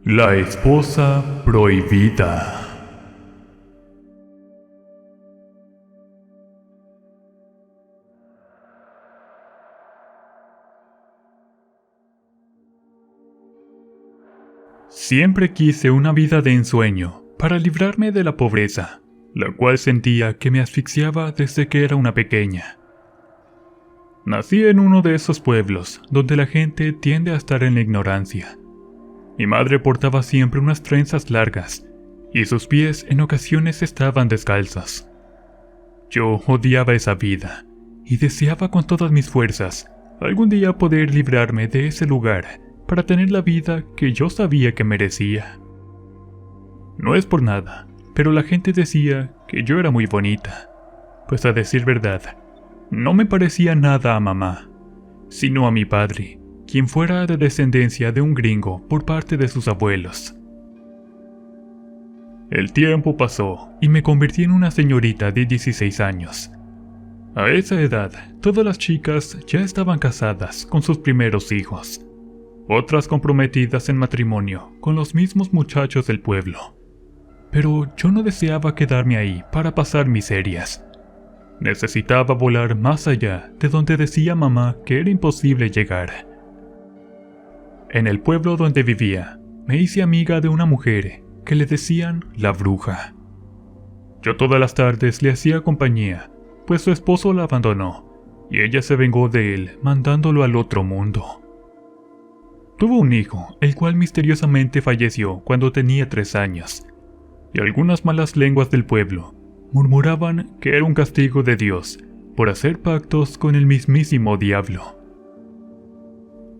La esposa prohibida. Siempre quise una vida de ensueño para librarme de la pobreza, la cual sentía que me asfixiaba desde que era una pequeña. Nací en uno de esos pueblos donde la gente tiende a estar en la ignorancia. Mi madre portaba siempre unas trenzas largas y sus pies en ocasiones estaban descalzos. Yo odiaba esa vida y deseaba con todas mis fuerzas algún día poder librarme de ese lugar para tener la vida que yo sabía que merecía. No es por nada, pero la gente decía que yo era muy bonita, pues a decir verdad, no me parecía nada a mamá, sino a mi padre, quien fuera de descendencia de un gringo por parte de sus abuelos. El tiempo pasó y me convertí en una señorita de 16 años. A esa edad, todas las chicas ya estaban casadas con sus primeros hijos, otras comprometidas en matrimonio con los mismos muchachos del pueblo. Pero yo no deseaba quedarme ahí para pasar miserias. Necesitaba volar más allá de donde decía mamá que era imposible llegar. En el pueblo donde vivía, me hice amiga de una mujer que le decían la bruja. Yo todas las tardes le hacía compañía, pues su esposo la abandonó, y ella se vengó de él mandándolo al otro mundo. Tuvo un hijo, el cual misteriosamente falleció cuando tenía 3 años, y algunas malas lenguas del pueblo murmuraban que era un castigo de Dios por hacer pactos con el mismísimo diablo.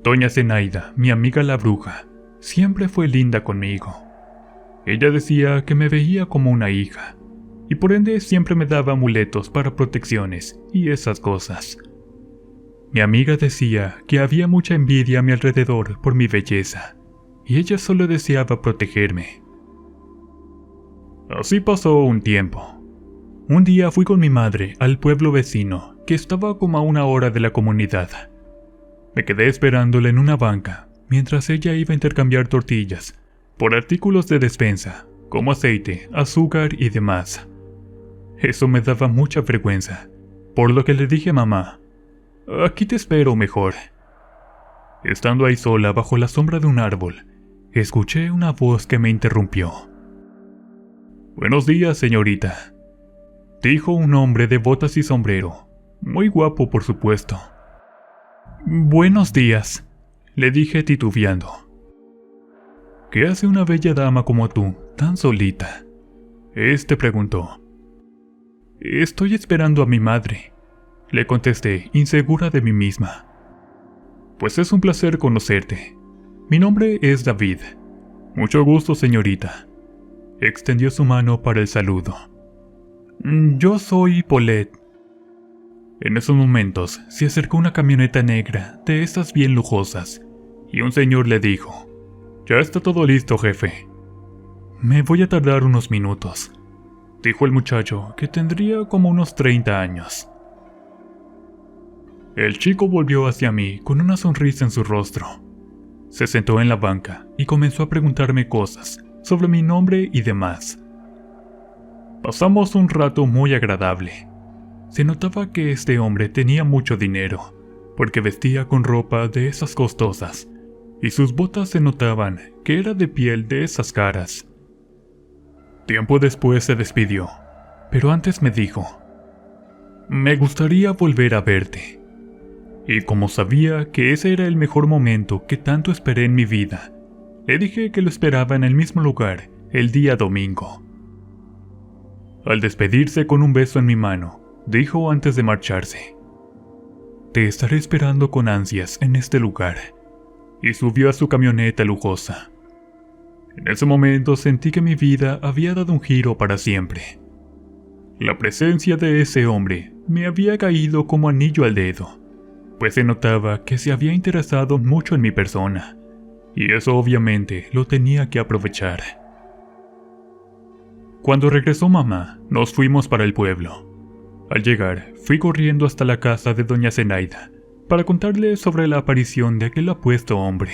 Doña Zenaida, mi amiga la bruja, siempre fue linda conmigo. Ella decía que me veía como una hija, y por ende siempre me daba amuletos para protecciones y esas cosas. Mi amiga decía que había mucha envidia a mi alrededor por mi belleza, y ella solo deseaba protegerme. Así pasó un tiempo. Un día fui con mi madre al pueblo vecino, que estaba como a 1 hora de la comunidad. Me quedé esperándola en una banca, mientras ella iba a intercambiar tortillas por artículos de despensa, como aceite, azúcar y demás. Eso me daba mucha vergüenza, por lo que le dije a mamá, «Aquí te espero mejor». Estando ahí sola bajo la sombra de un árbol, escuché una voz que me interrumpió. «Buenos días, señorita», dijo un hombre de botas y sombrero, muy guapo por supuesto. «Buenos días», le dije titubeando. «¿Qué hace una bella dama como tú, tan solita?», este preguntó. «Estoy esperando a mi madre», le contesté, insegura de mí misma. «Pues es un placer conocerte. Mi nombre es David. Mucho gusto, señorita». Extendió su mano para el saludo. «Yo soy Paulette». En esos momentos se acercó una camioneta negra de esas bien lujosas, y un señor le dijo, «Ya está todo listo, jefe». «Me voy a tardar unos minutos», dijo el muchacho, que tendría como unos 30 años. El chico volvió hacia mí con una sonrisa en su rostro. Se sentó en la banca y comenzó a preguntarme cosas sobre mi nombre y demás. Pasamos un rato muy agradable. Se notaba que este hombre tenía mucho dinero, porque vestía con ropa de esas costosas, y sus botas se notaban que era de piel de esas caras. Tiempo después se despidió, pero antes me dijo, «Me gustaría volver a verte». Y como sabía que ese era el mejor momento que tanto esperé en mi vida, le dije que lo esperaba en el mismo lugar el día domingo. Al despedirse con un beso en mi mano, dijo antes de marcharse, «Te estaré esperando con ansias en este lugar», y subió a su camioneta lujosa. En ese momento sentí que mi vida había dado un giro para siempre. La presencia de ese hombre me había caído como anillo al dedo, pues se notaba que se había interesado mucho en mi persona, y eso obviamente lo tenía que aprovechar. Cuando regresó mamá, nos fuimos para el pueblo. Al llegar, fui corriendo hasta la casa de doña Zenaida para contarle sobre la aparición de aquel apuesto hombre.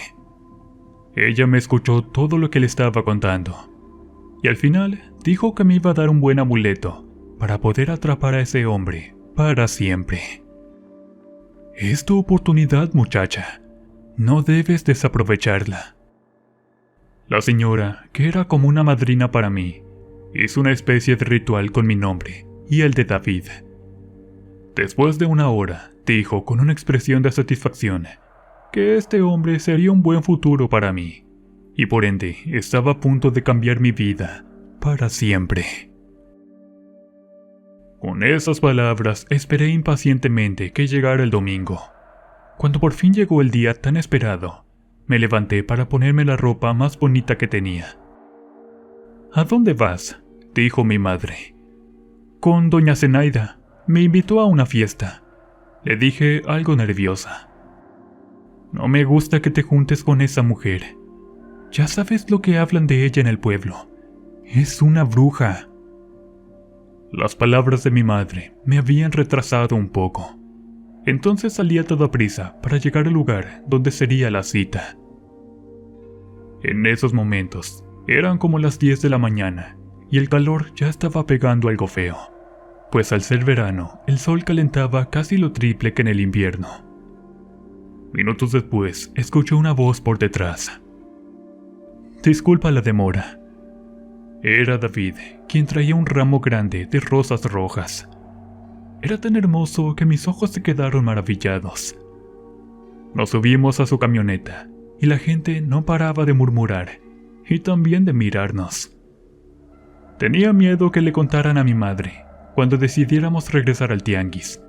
Ella me escuchó todo lo que le estaba contando, y al final dijo que me iba a dar un buen amuleto para poder atrapar a ese hombre para siempre. Es tu oportunidad, muchacha. No debes desaprovecharla. La señora, que era como una madrina para mí, hizo una especie de ritual con mi nombre y el de David. Después de una hora, dijo con una expresión de satisfacción que este hombre sería un buen futuro para mí, y por ende estaba a punto de cambiar mi vida para siempre. Con esas palabras esperé impacientemente que llegara el domingo. Cuando por fin llegó el día tan esperado, me levanté para ponerme la ropa más bonita que tenía. ¿A dónde vas?, dijo mi madre. Con doña Zenaida. Me invitó a una fiesta. Le dije algo nerviosa. No me gusta que te juntes con esa mujer. Ya sabes lo que hablan de ella en el pueblo. Es una bruja. Las palabras de mi madre me habían retrasado un poco. Entonces salí a toda prisa para llegar al lugar donde sería la cita. En esos momentos, eran como las 10 de la mañana y el calor ya estaba pegando algo feo, pues al ser verano, el sol calentaba casi lo triple que en el invierno. Minutos después, escuché una voz por detrás. Disculpa la demora. Era David, quien traía un ramo grande de rosas rojas. Era tan hermoso que mis ojos se quedaron maravillados. Nos subimos a su camioneta, y la gente no paraba de murmurar, y también de mirarnos. Tenía miedo que le contaran a mi madre, cuando decidiéramos regresar al tianguis,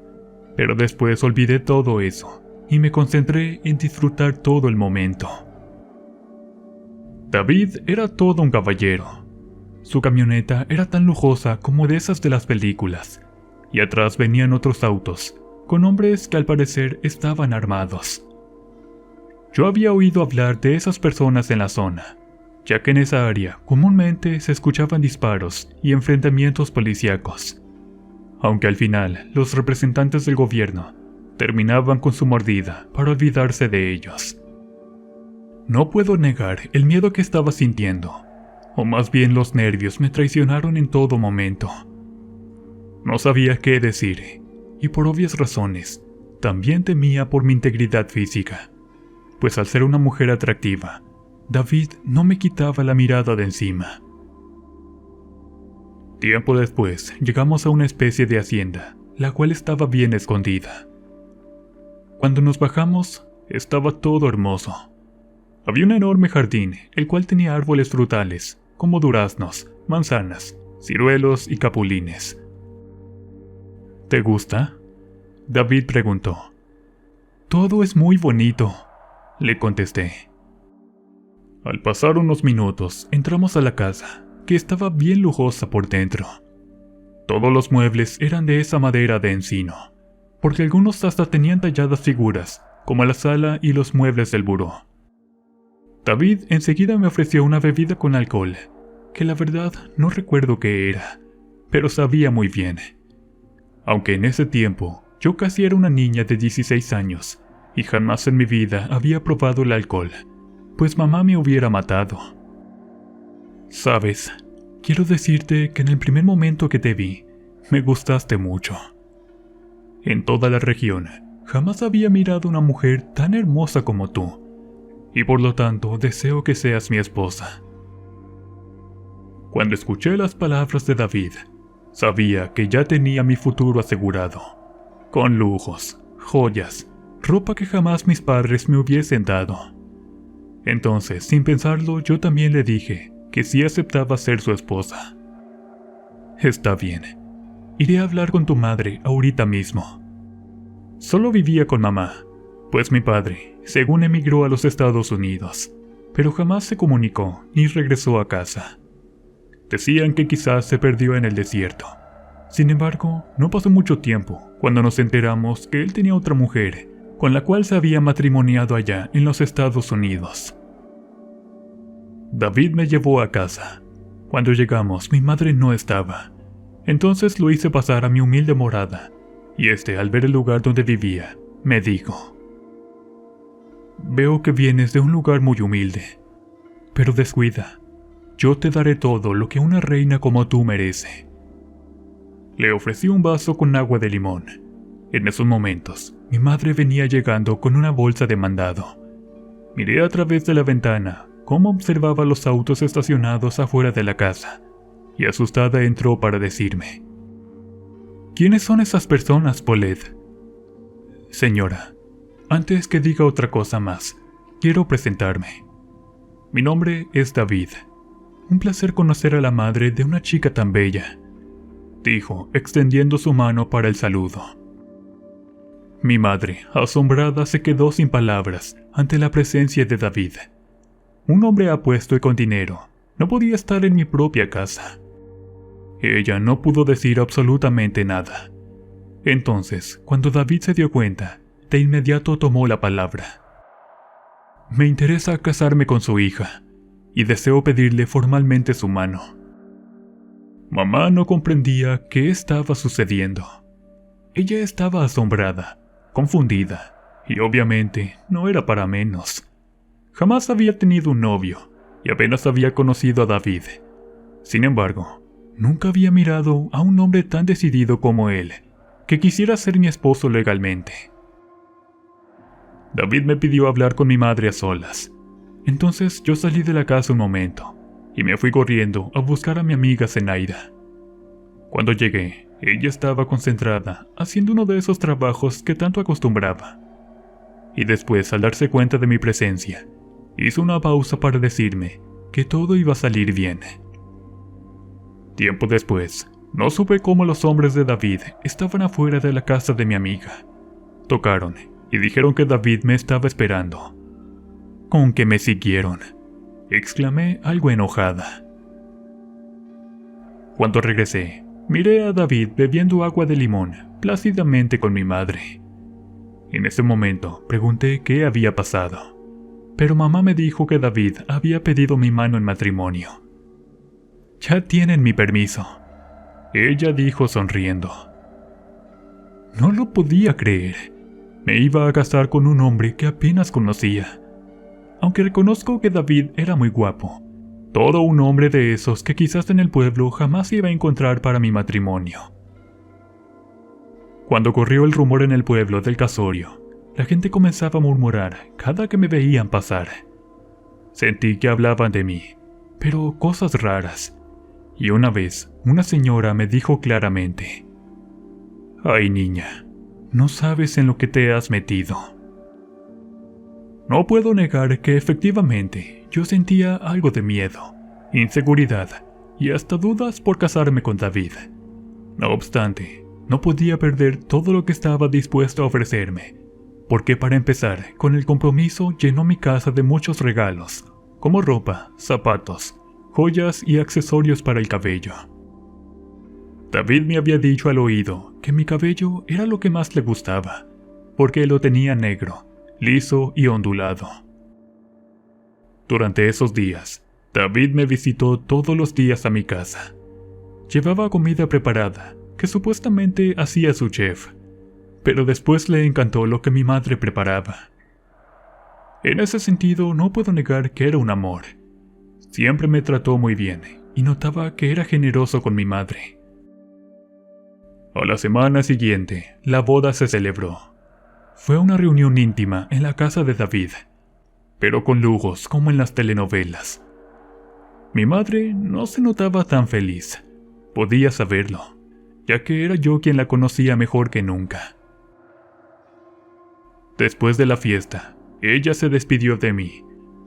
pero después olvidé todo eso, y me concentré en disfrutar todo el momento. David era todo un caballero. Su camioneta era tan lujosa como de esas de las películas, y atrás venían otros autos, con hombres que al parecer estaban armados. Yo había oído hablar de esas personas en la zona, ya que en esa área comúnmente se escuchaban disparos y enfrentamientos policíacos, aunque al final los representantes del gobierno terminaban con su mordida para olvidarse de ellos. No puedo negar el miedo que estaba sintiendo, o más bien los nervios me traicionaron en todo momento. No sabía qué decir, y por obvias razones, también temía por mi integridad física, pues al ser una mujer atractiva, David no me quitaba la mirada de encima. Tiempo después, llegamos a una especie de hacienda, la cual estaba bien escondida. Cuando nos bajamos, estaba todo hermoso. Había un enorme jardín, el cual tenía árboles frutales, como duraznos, manzanas, ciruelos y capulines. ¿Te gusta?, David preguntó. Todo es muy bonito, le contesté. Al pasar unos minutos, entramos a la casa, que estaba bien lujosa por dentro. Todos los muebles eran de esa madera de encino, porque algunos hasta tenían talladas figuras, como la sala y los muebles del buró. David enseguida me ofreció una bebida con alcohol, que la verdad no recuerdo qué era, pero sabía muy bien. Aunque en ese tiempo yo casi era una niña de 16 años y jamás en mi vida había probado el alcohol, pues mamá me hubiera matado. Sabes, quiero decirte que en el primer momento que te vi, me gustaste mucho. En toda la región, jamás había mirado una mujer tan hermosa como tú, y por lo tanto deseo que seas mi esposa. Cuando escuché las palabras de David, sabía que ya tenía mi futuro asegurado, con lujos, joyas, ropa que jamás mis padres me hubiesen dado. Entonces, sin pensarlo, yo también le dije que sí aceptaba ser su esposa. Está bien, iré a hablar con tu madre ahorita mismo. Solo vivía con mamá, pues mi padre, según emigró a los Estados Unidos, pero jamás se comunicó ni regresó a casa. Decían que quizás se perdió en el desierto. Sin embargo, no pasó mucho tiempo cuando nos enteramos que él tenía otra mujer con la cual se había matrimoniado allá en los Estados Unidos. David me llevó a casa. Cuando llegamos, mi madre no estaba. Entonces lo hice pasar a mi humilde morada, y al ver el lugar donde vivía, me dijo: «Veo que vienes de un lugar muy humilde. pero descuida. Yo te daré todo lo que una reina como tú merece. Le ofrecí un vaso con agua de limón. En esos momentos, mi madre venía llegando con una bolsa de mandado. Miré a través de la ventana cómo observaba los autos estacionados afuera de la casa, y asustada entró para decirme: ¿Quiénes son esas personas, Paulette? Señora, antes que diga otra cosa más, quiero presentarme. Mi nombre es David. Un placer conocer a la madre de una chica tan bella, dijo, extendiendo su mano para el saludo. Mi madre, asombrada, se quedó sin palabras ante la presencia de David. Un hombre apuesto y con dinero no podía estar en mi propia casa. Ella no pudo decir absolutamente nada. Entonces, cuando David se dio cuenta, de inmediato tomó la palabra. Me interesa casarme con su hija, y deseo pedirle formalmente su mano. Mamá no comprendía qué estaba sucediendo. Ella estaba asombrada, confundida, y obviamente no era para menos. Jamás había tenido un novio, y apenas había conocido a David. Sin embargo, nunca había mirado a un hombre tan decidido como él, que quisiera ser mi esposo legalmente. David me pidió hablar con mi madre a solas. Entonces yo salí de la casa un momento, y me fui corriendo a buscar a mi amiga Zenaida. Cuando llegué, ella estaba concentrada haciendo uno de esos trabajos que tanto acostumbraba. Y después, al darse cuenta de mi presencia, hizo una pausa para decirme que todo iba a salir bien. Tiempo después, no supe cómo los hombres de David estaban afuera de la casa de mi amiga. Tocaron y dijeron que David me estaba esperando. ¿Con qué me siguieron?, exclamé algo enojada. Cuando regresé, miré a David bebiendo agua de limón plácidamente con mi madre. En ese momento pregunté qué había pasado, pero mamá me dijo que David había pedido mi mano en matrimonio. Ya tienen mi permiso, ella dijo sonriendo. No lo podía creer. Me iba a casar con un hombre que apenas conocía. Aunque reconozco que David era muy guapo, todo un hombre de esos que quizás en el pueblo jamás iba a encontrar para mi matrimonio. Cuando corrió el rumor en el pueblo del casorio, la gente comenzaba a murmurar cada que me veían pasar. Sentí que hablaban de mí, pero cosas raras. Y una vez, una señora me dijo claramente: «Ay, niña, no sabes en lo que te has metido». No puedo negar que efectivamente yo sentía algo de miedo, inseguridad y hasta dudas por casarme con David. No obstante, no podía perder todo lo que estaba dispuesto a ofrecerme, porque para empezar, con el compromiso llenó mi casa de muchos regalos, como ropa, zapatos, joyas y accesorios para el cabello. David me había dicho al oído que mi cabello era lo que más le gustaba, porque lo tenía negro, liso y ondulado. Durante esos días, David me visitó todos los días a mi casa. Llevaba comida preparada, que supuestamente hacía su chef, pero después le encantó lo que mi madre preparaba. En ese sentido, no puedo negar que era un amor. Siempre me trató muy bien, y notaba que era generoso con mi madre. A la semana siguiente, la boda se celebró. Fue una reunión íntima en la casa de David, pero con lujos como en las telenovelas. Mi madre no se notaba tan feliz, podía saberlo, ya que era yo quien la conocía mejor que nunca. Después de la fiesta, ella se despidió de mí,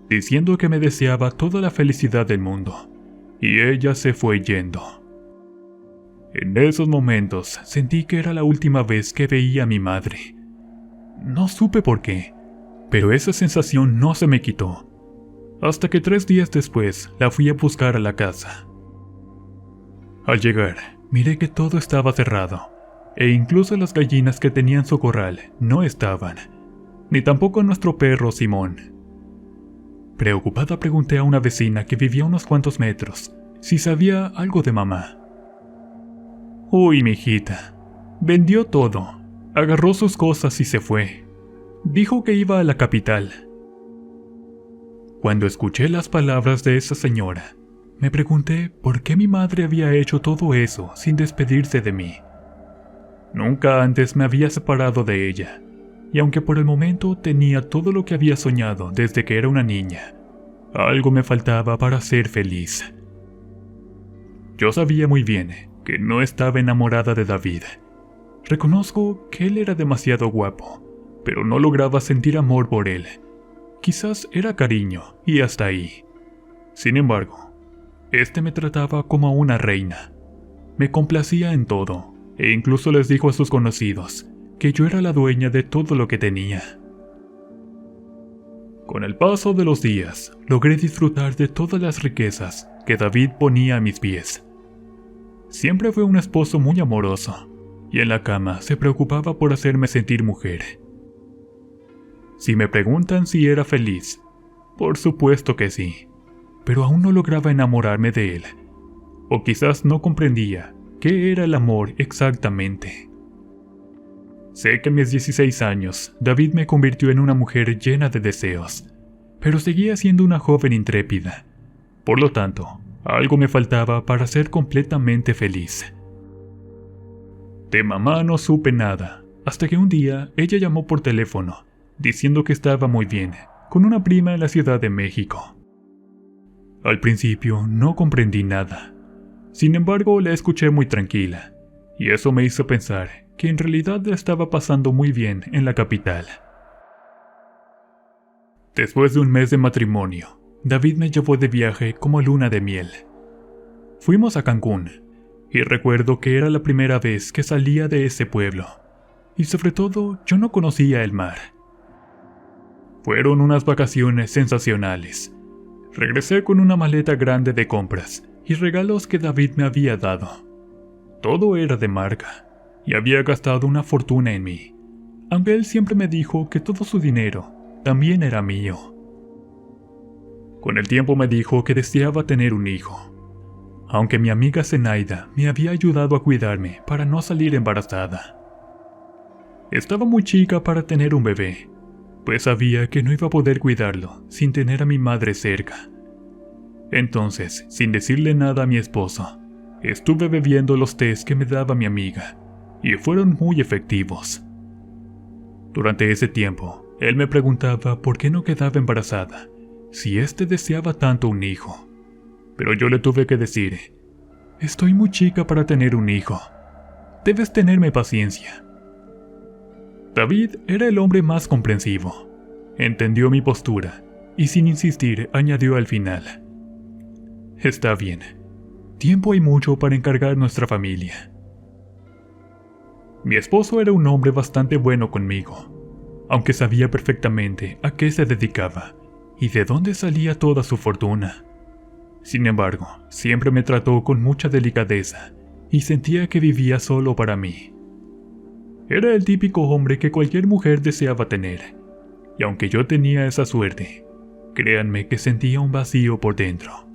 diciendo que me deseaba toda la felicidad del mundo, y ella se fue yendo. En esos momentos sentí que era la última vez que veía a mi madre. No supe por qué, pero esa sensación no se me quitó, hasta que 3 días después la fui a buscar a la casa. Al llegar, miré que todo estaba cerrado, e incluso las gallinas que tenían su corral no estaban, ni tampoco nuestro perro Simón. Preocupada pregunté a una vecina que vivía a unos cuantos metros si sabía algo de mamá. «Uy, mijita, vendió todo. Agarró sus cosas y se fue. Dijo que iba a la capital». Cuando escuché las palabras de esa señora, me pregunté por qué mi madre había hecho todo eso sin despedirse de mí. Nunca antes me había separado de ella, y aunque por el momento tenía todo lo que había soñado desde que era una niña, algo me faltaba para ser feliz. Yo sabía muy bien que no estaba enamorada de David. Reconozco que él era demasiado guapo, pero no lograba sentir amor por él. Quizás era cariño, y hasta ahí. Sin embargo, este me trataba como a una reina. Me complacía en todo, e incluso les dijo a sus conocidos que yo era la dueña de todo lo que tenía. Con el paso de los días, logré disfrutar de todas las riquezas que David ponía a mis pies. Siempre fue un esposo muy amoroso, y en la cama se preocupaba por hacerme sentir mujer. Si me preguntan si era feliz, por supuesto que sí, pero aún no lograba enamorarme de él, o quizás no comprendía qué era el amor exactamente. Sé que a mis 16 años, David me convirtió en una mujer llena de deseos, pero seguía siendo una joven intrépida. Por lo tanto, algo me faltaba para ser completamente feliz. De mamá no supe nada, hasta que un día ella llamó por teléfono, diciendo que estaba muy bien, con una prima en la Ciudad de México. Al principio no comprendí nada. Sin embargo, la escuché muy tranquila, y eso me hizo pensar que en realidad la estaba pasando muy bien en la capital. Después de un mes de matrimonio, David me llevó de viaje como luna de miel. Fuimos a Cancún, y recuerdo que era la primera vez que salía de ese pueblo, y sobre todo yo no conocía el mar. Fueron unas vacaciones sensacionales. Regresé con una maleta grande de compras y regalos que David me había dado. Todo era de marca, y había gastado una fortuna en mí, aunque él siempre me dijo que todo su dinero también era mío. Con el tiempo me dijo que deseaba tener un hijo, aunque mi amiga Zenaida me había ayudado a cuidarme para no salir embarazada. Estaba muy chica para tener un bebé, pues sabía que no iba a poder cuidarlo sin tener a mi madre cerca. Entonces, sin decirle nada a mi esposo, estuve bebiendo los tés que me daba mi amiga, y fueron muy efectivos. Durante ese tiempo, él me preguntaba por qué no quedaba embarazada, si éste deseaba tanto un hijo. Pero yo le tuve que decir, estoy muy chica para tener un hijo, debes tenerme paciencia. David era el hombre más comprensivo. Entendió mi postura y sin insistir añadió al final: está bien, tiempo hay mucho para encargar nuestra familia. Mi esposo era un hombre bastante bueno conmigo, aunque sabía perfectamente a qué se dedicaba y de dónde salía toda su fortuna. Sin embargo, siempre me trató con mucha delicadeza y sentía que vivía solo para mí. Era el típico hombre que cualquier mujer deseaba tener, y aunque yo tenía esa suerte, créanme que sentía un vacío por dentro,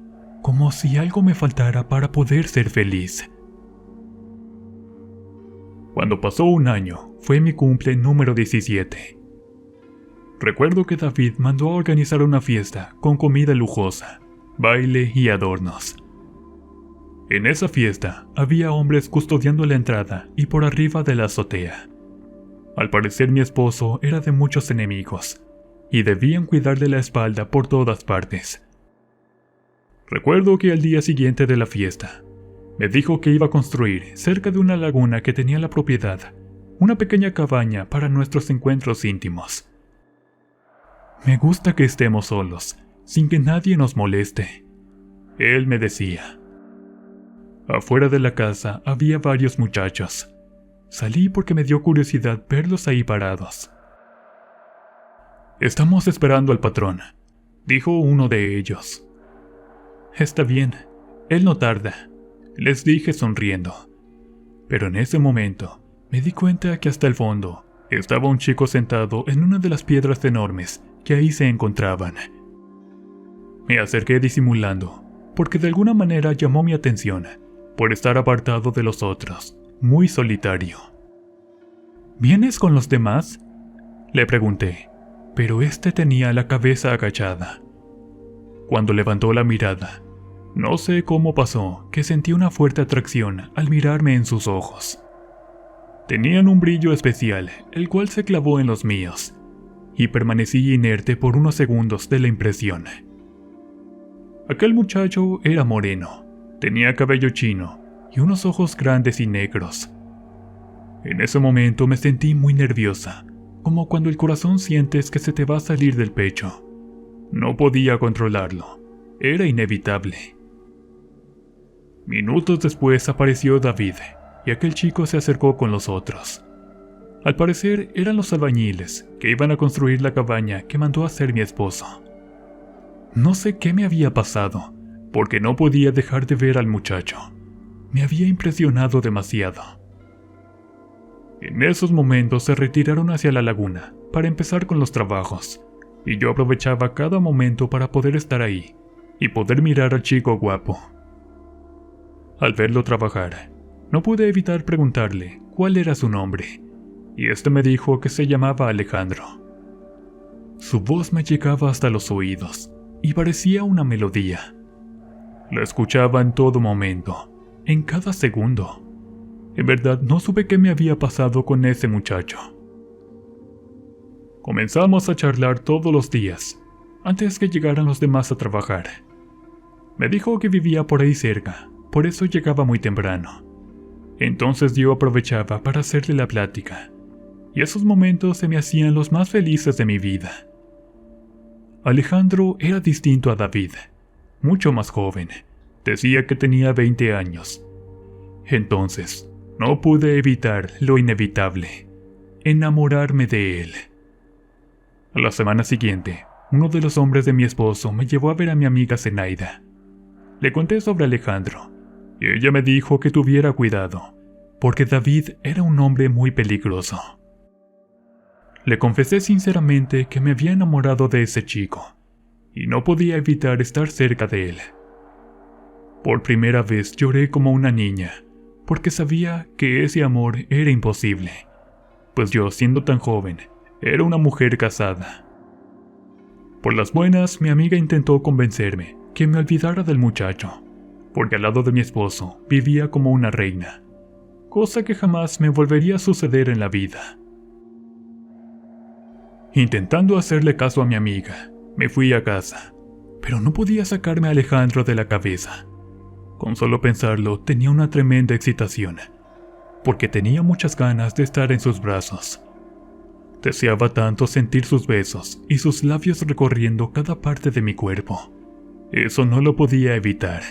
como si algo me faltara para poder ser feliz. Cuando pasó un año, fue mi cumple número 17. Recuerdo que David mandó a organizar una fiesta con comida lujosa, baile y adornos. En esa fiesta había hombres custodiando la entrada y por arriba de la azotea. Al parecer mi esposo era de muchos enemigos, y debían cuidarle la espalda por todas partes. Recuerdo que al día siguiente de la fiesta, me dijo que iba a construir, cerca de una laguna que tenía la propiedad, una pequeña cabaña para nuestros encuentros íntimos. Me gusta que estemos solos, sin que nadie nos moleste, él me decía. Afuera de la casa había varios muchachos. Salí porque me dio curiosidad verlos ahí parados. Estamos esperando al patrón, dijo uno de ellos. Está bien, él no tarda, les dije sonriendo. Pero en ese momento me di cuenta que hasta el fondo estaba un chico sentado en una de las piedras enormes que ahí se encontraban. Me acerqué disimulando, porque de alguna manera llamó mi atención, por estar apartado de los otros, muy solitario. ¿Vienes con los demás?, le pregunté, pero este tenía la cabeza agachada. Cuando levantó la mirada, no sé cómo pasó que sentí una fuerte atracción al mirarme en sus ojos. Tenían un brillo especial, el cual se clavó en los míos, y permanecí inerte por unos segundos de la impresión. Aquel muchacho era moreno, tenía cabello chino y unos ojos grandes y negros. En ese momento me sentí muy nerviosa, como cuando el corazón sientes que se te va a salir del pecho. No podía controlarlo, era inevitable. Minutos después apareció David, y aquel chico se acercó con los otros. Al parecer eran los albañiles que iban a construir la cabaña que mandó a hacer mi esposo. No sé qué me había pasado, porque no podía dejar de ver al muchacho. Me había impresionado demasiado. En esos momentos se retiraron hacia la laguna para empezar con los trabajos, y yo aprovechaba cada momento para poder estar ahí y poder mirar al chico guapo. Al verlo trabajar, no pude evitar preguntarle cuál era su nombre, y este me dijo que se llamaba Alejandro. Su voz me llegaba hasta los oídos y parecía una melodía. La escuchaba en todo momento, en cada segundo. En verdad no supe qué me había pasado con ese muchacho. Comenzamos a charlar todos los días, antes que llegaran los demás a trabajar. Me dijo que vivía por ahí cerca, por eso llegaba muy temprano. Entonces yo aprovechaba para hacerle la plática, y esos momentos se me hacían los más felices de mi vida. Alejandro era distinto a David, mucho más joven, decía que tenía 20 años. Entonces, no pude evitar lo inevitable, enamorarme de él. A la semana siguiente, uno de los hombres de mi esposo me llevó a ver a mi amiga Zenaida. Le conté sobre Alejandro, y ella me dijo que tuviera cuidado, porque David era un hombre muy peligroso. Le confesé sinceramente que me había enamorado de ese chico, y no podía evitar estar cerca de él. Por primera vez lloré como una niña, porque sabía que ese amor era imposible, pues yo, siendo tan joven, era una mujer casada. Por las buenas, mi amiga intentó convencerme que me olvidara del muchacho, porque al lado de mi esposo vivía como una reina, cosa que jamás me volvería a suceder en la vida. Intentando hacerle caso a mi amiga, me fui a casa, pero no podía sacarme a Alejandro de la cabeza. Con solo pensarlo tenía una tremenda excitación, porque tenía muchas ganas de estar en sus brazos. Deseaba tanto sentir sus besos y sus labios recorriendo cada parte de mi cuerpo. Eso no lo podía evitar.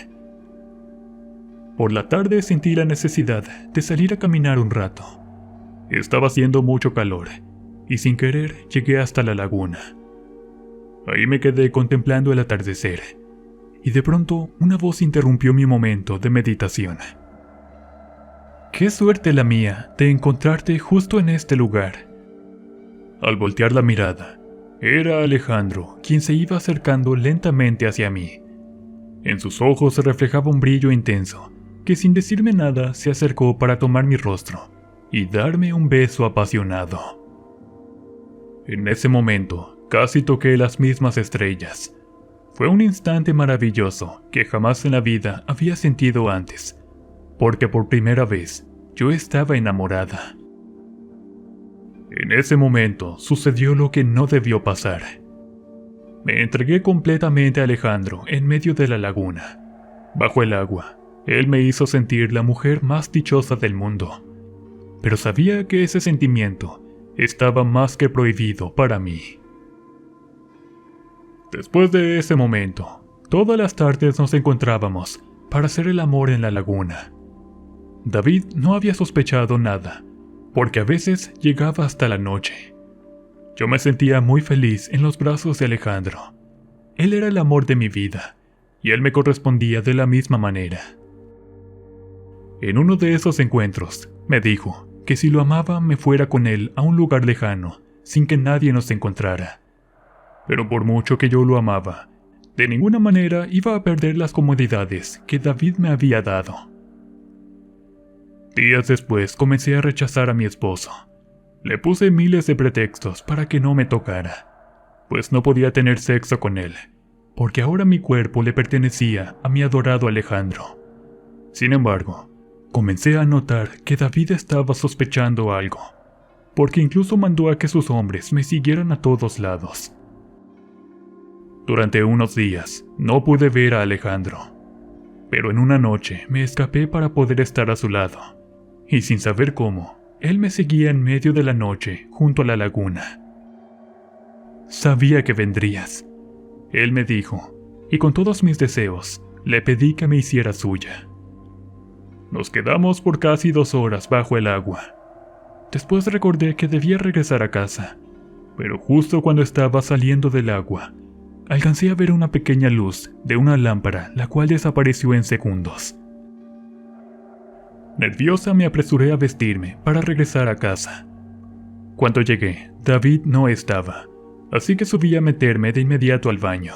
Por la tarde sentí la necesidad de salir a caminar un rato. Estaba haciendo mucho calor, y sin querer llegué hasta la laguna. Ahí me quedé contemplando el atardecer, y de pronto una voz interrumpió mi momento de meditación. ¡Qué suerte la mía de encontrarte justo en este lugar! Al voltear la mirada, era Alejandro quien se iba acercando lentamente hacia mí. En sus ojos se reflejaba un brillo intenso, que sin decirme nada se acercó para tomar mi rostro y darme un beso apasionado. En ese momento, casi toqué las mismas estrellas. Fue un instante maravilloso que jamás en la vida había sentido antes, porque por primera vez yo estaba enamorada. En ese momento sucedió lo que no debió pasar. Me entregué completamente a Alejandro en medio de la laguna. Bajo el agua, él me hizo sentir la mujer más dichosa del mundo, pero sabía que ese sentimiento estaba más que prohibido para mí. Después de ese momento, todas las tardes nos encontrábamos para hacer el amor en la laguna. David no había sospechado nada, porque a veces llegaba hasta la noche. Yo me sentía muy feliz en los brazos de Alejandro. Él era el amor de mi vida, y él me correspondía de la misma manera. En uno de esos encuentros, me dijo que si lo amaba me fuera con él a un lugar lejano, sin que nadie nos encontrara. Pero por mucho que yo lo amaba, de ninguna manera iba a perder las comodidades que David me había dado. Días después comencé a rechazar a mi esposo. Le puse miles de pretextos para que no me tocara, pues no podía tener sexo con él, porque ahora mi cuerpo le pertenecía a mi adorado Alejandro. Sin embargo, comencé a notar que David estaba sospechando algo, porque incluso mandó a que sus hombres me siguieran a todos lados. Durante unos días no pude ver a Alejandro, pero en una noche me escapé para poder estar a su lado, y sin saber cómo, él me seguía en medio de la noche junto a la laguna. Sabía que vendrías, él me dijo, y con todos mis deseos, le pedí que me hiciera suya. Nos quedamos por casi 2 horas bajo el agua. Después recordé que debía regresar a casa, pero justo cuando estaba saliendo del agua, alcancé a ver una pequeña luz de una lámpara, la cual desapareció en segundos. Nerviosa me apresuré a vestirme para regresar a casa. Cuando llegué, David no estaba, así que subí a meterme de inmediato al baño.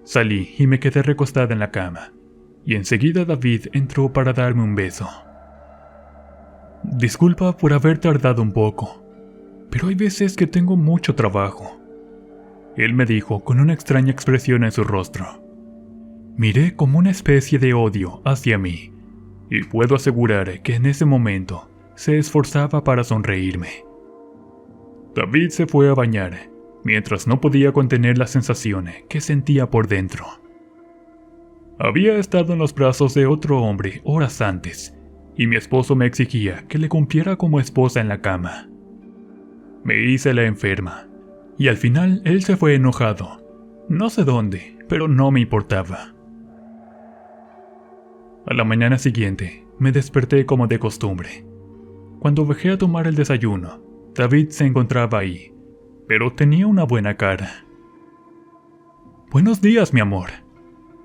Salí y me quedé recostada en la cama, y enseguida David entró para darme un beso. Disculpa por haber tardado un poco, pero hay veces que tengo mucho trabajo. Él me dijo con una extraña expresión en su rostro. Miré como una especie de odio hacia mí, y puedo asegurar que en ese momento se esforzaba para sonreírme. David se fue a bañar, mientras no podía contener la sensación que sentía por dentro. Había estado en los brazos de otro hombre horas antes, y mi esposo me exigía que le cumpliera como esposa en la cama. Me hice la enferma, y al final él se fue enojado. No sé dónde, pero no me importaba. A la mañana siguiente, me desperté como de costumbre. Cuando bajé a tomar el desayuno, David se encontraba ahí, pero tenía una buena cara. «Buenos días, mi amor»,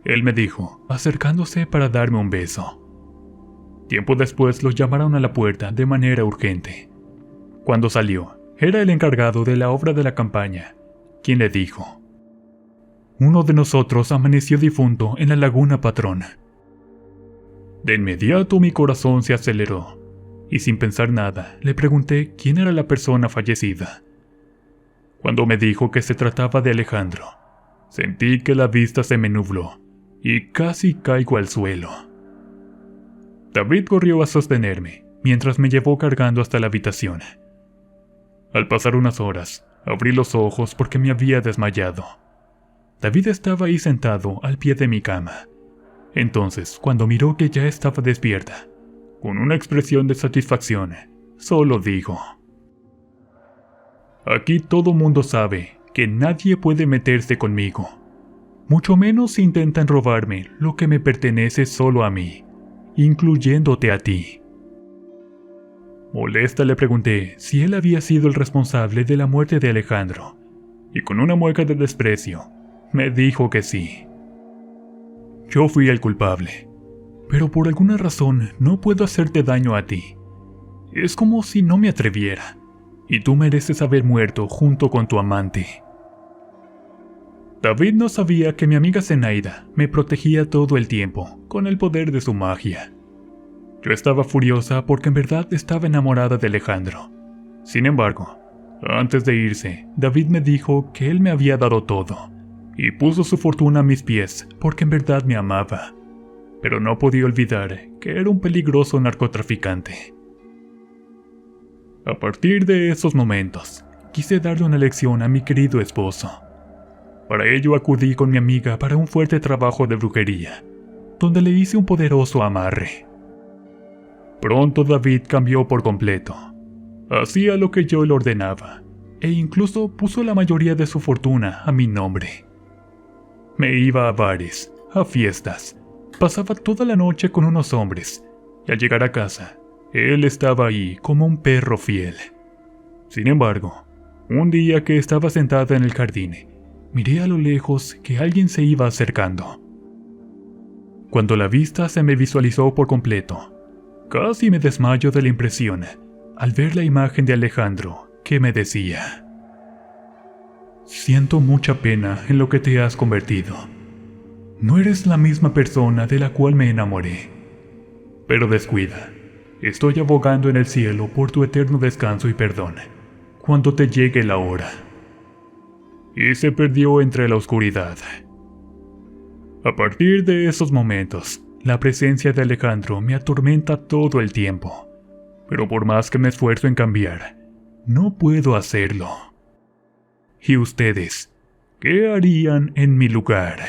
él me dijo, acercándose para darme un beso. Tiempo después los llamaron a la puerta de manera urgente. Cuando salió, era el encargado de la obra de la campaña, quien le dijo: «Uno de nosotros amaneció difunto en la laguna, patrón». De inmediato mi corazón se aceleró, y sin pensar nada, le pregunté quién era la persona fallecida. Cuando me dijo que se trataba de Alejandro, sentí que la vista se me nubló, y casi caigo al suelo. David corrió a sostenerme, mientras me llevó cargando hasta la habitación. Al pasar unas horas, abrí los ojos porque me había desmayado. David estaba ahí sentado al pie de mi cama. Entonces, cuando miró que ya estaba despierta, con una expresión de satisfacción, solo dijo: «Aquí todo mundo sabe que nadie puede meterse conmigo, mucho menos si intentan robarme lo que me pertenece solo a mí, incluyéndote a ti». Molesta le pregunté si él había sido el responsable de la muerte de Alejandro, y con una mueca de desprecio, me dijo que sí. Yo fui el culpable, pero por alguna razón no puedo hacerte daño a ti. Es como si no me atreviera, y tú mereces haber muerto junto con tu amante. David no sabía que mi amiga Zenaida me protegía todo el tiempo con el poder de su magia. Yo estaba furiosa porque en verdad estaba enamorada de Alejandro. Sin embargo, antes de irse, David me dijo que él me había dado todo, y puso su fortuna a mis pies porque en verdad me amaba. Pero no podía olvidar que era un peligroso narcotraficante. A partir de esos momentos, quise darle una lección a mi querido esposo. Para ello acudí con mi amiga para un fuerte trabajo de brujería, donde le hice un poderoso amarre. Pronto David cambió por completo. Hacía lo que yo le ordenaba, e incluso puso la mayoría de su fortuna a mi nombre. Me iba a bares, a fiestas, pasaba toda la noche con unos hombres, y al llegar a casa, él estaba ahí como un perro fiel. Sin embargo, un día que estaba sentada en el jardín, miré a lo lejos que alguien se iba acercando. Cuando la vista se me visualizó por completo, casi me desmayo de la impresión al ver la imagen de Alejandro que me decía: «Siento mucha pena en lo que te has convertido. No eres la misma persona de la cual me enamoré. Pero descuida, estoy abogando en el cielo por tu eterno descanso y perdón, cuando te llegue la hora». Y se perdió entre la oscuridad, A partir de esos momentos, la presencia de Alejandro me atormenta todo el tiempo. Pero por más que me esfuerzo en cambiar, no puedo hacerlo. ¿Y ustedes? ¿Qué harían en mi lugar?